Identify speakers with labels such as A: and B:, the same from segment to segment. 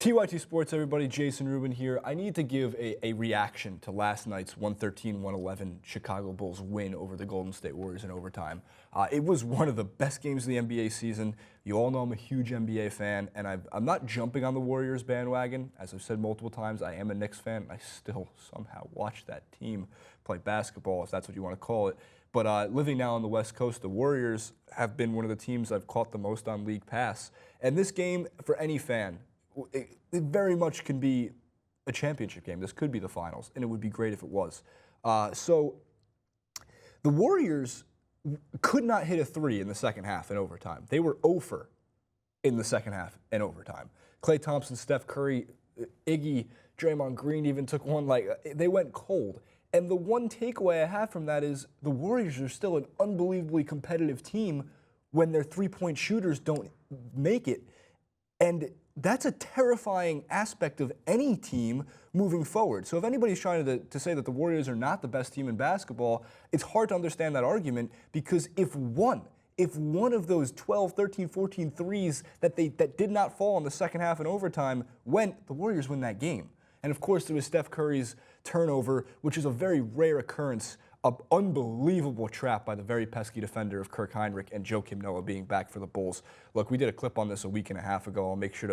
A: TYT Sports, everybody. Jason Rubin here. I need to give a reaction to last night's 113-111 Chicago Bulls win over the Golden State Warriors in overtime. It was one of the best games of the NBA season. You all know I'm a huge NBA fan, and I'm not jumping on the Warriors bandwagon. As I've said multiple times, I am a Knicks fan, and I still somehow watch that team play basketball, if that's what you want to call it. But living now on the West Coast, the Warriors have been one of the teams I've caught the most on League Pass. And this game, for any fan, it very much can be a championship game. This could be the finals, and it would be great if it was. So the Warriors could not hit a three in the second half in overtime. They were 0 for in the second half in overtime. Klay Thompson, Steph Curry, Iggy, Draymond Green even took one. They went cold. And the one takeaway I have from that is the Warriors are still an unbelievably competitive team when their three-point shooters don't make it. And that's a terrifying aspect of any team moving forward. So if anybody's trying to say that the Warriors are not the best team in basketball, it's hard to understand that argument, because if one of those 12, 13, 14 threes that did not fall in the second half in overtime went, the Warriors win that game. And of course, there was Steph Curry's turnover, which is a very rare occurrence. An unbelievable trap by the very pesky defender of Kirk Heinrich and Joakim Noah being back for the Bulls. Look, we did a clip on this a week and a half ago. I'll make sure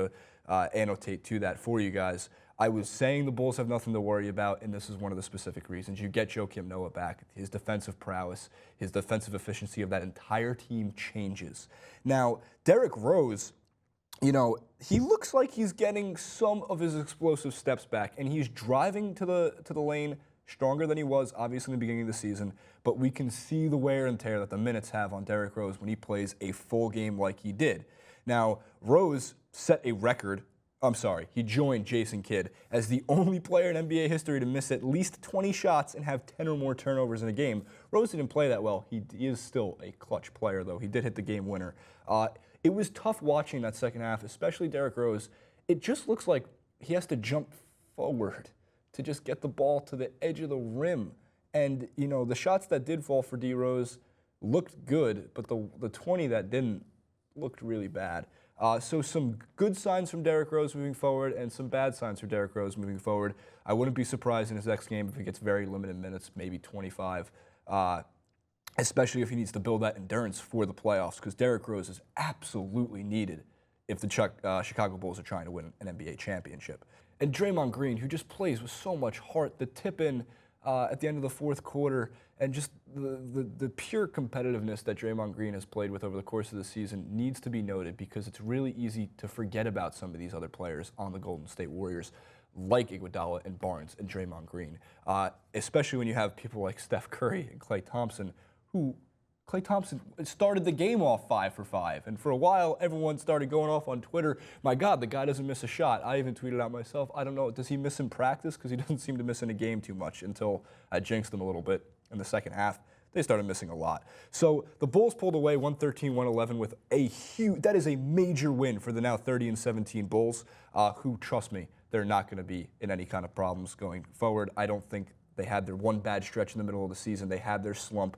A: to annotate to that for you guys. I was saying the Bulls have nothing to worry about, and this is one of the specific reasons. You get Joakim Noah back. His defensive prowess, his defensive efficiency of that entire team changes. Now, Derrick Rose, you know, he looks like he's getting some of his explosive steps back, and he's driving to the lane stronger than he was, obviously, in the beginning of the season, but we can see the wear and tear that the minutes have on Derrick Rose when he plays a full game like he did. Now, Rose set a record. He joined Jason Kidd as the only player in NBA history to miss at least 20 shots and have 10 or more turnovers in a game. Rose didn't play that well. He is still a clutch player, though. He did hit the game winner. It was tough watching that second half, especially Derrick Rose. It just looks like he has to jump forward to just get the ball to the edge of the rim. And, you know, the shots that did fall for D. Rose looked good, but the 20 that didn't looked really bad. So some good signs from Derrick Rose moving forward and some bad signs for Derrick Rose moving forward. I wouldn't be surprised in his next game if he gets very limited minutes, maybe 25, especially if he needs to build that endurance for the playoffs, because Derrick Rose is absolutely needed if the Chicago Bulls are trying to win an NBA championship. And Draymond Green, who just plays with so much heart, the tip-in at the end of the fourth quarter, and just the pure competitiveness that Draymond Green has played with over the course of the season needs to be noted, because it's really easy to forget about some of these other players on the Golden State Warriors, like Iguodala and Barnes and Draymond Green, especially when you have people like Steph Curry and Klay Thompson, who Klay Thompson started the game off 5 for 5, and for a while, everyone started going off on Twitter, my God, the guy doesn't miss a shot. I even tweeted out myself, I don't know, does he miss in practice? Because he doesn't seem to miss in a game too much, until I jinxed him a little bit in the second half. They started missing a lot. So the Bulls pulled away 113-111 with a huge, that is a major win for the now 30-17 Bulls, who, trust me, they're not going to be in any kind of problems going forward. I don't think they had their one bad stretch in the middle of the season. They had their slump.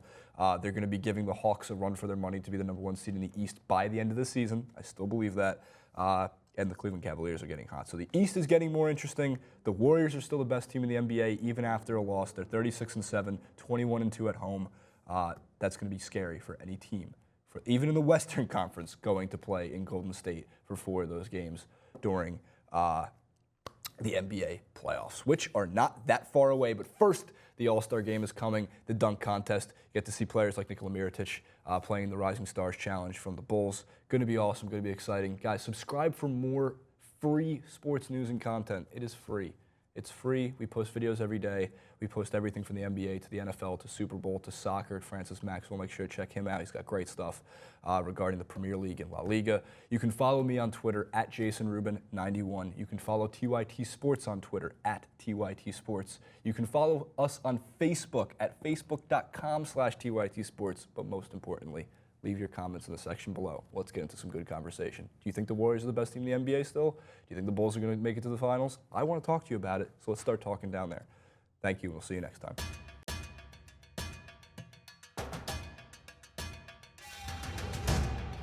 A: They're going to be giving the Hawks a run for their money to be the #1 seed in the East by the end of the season. I still believe that. And the Cleveland Cavaliers are getting hot. So the East is getting more interesting. The Warriors are still the best team in the NBA, even after a loss. They're 36-7, 21-2 at home. That's going to be scary for any team, even in the Western Conference, going to play in Golden State for 4 of those games during the NBA playoffs, which are not that far away. But first, the All-Star game is coming, the dunk contest. You get to see players like Nikola Mirotic playing the Rising Stars Challenge from the Bulls. Going to be awesome, going to be exciting. Guys, subscribe for more free sports news and content. It is free. It's free. We post videos every day. We post everything from the NBA to the NFL to Super Bowl to soccer. Francis Maxwell, make sure to check him out. He's got great stuff regarding the Premier League and La Liga. You can follow me on Twitter at JasonRubin91. You can follow TYT Sports on Twitter at TYT Sports. You can follow us on Facebook at facebook.com/TYT Sports. But most importantly, leave your comments in the section below. Let's get into some good conversation. Do you think the Warriors are the best team in the NBA still? Do you think the Bulls are going to make it to the finals? I want to talk to you about it, so let's start talking down there. Thank you, and we'll see you next time.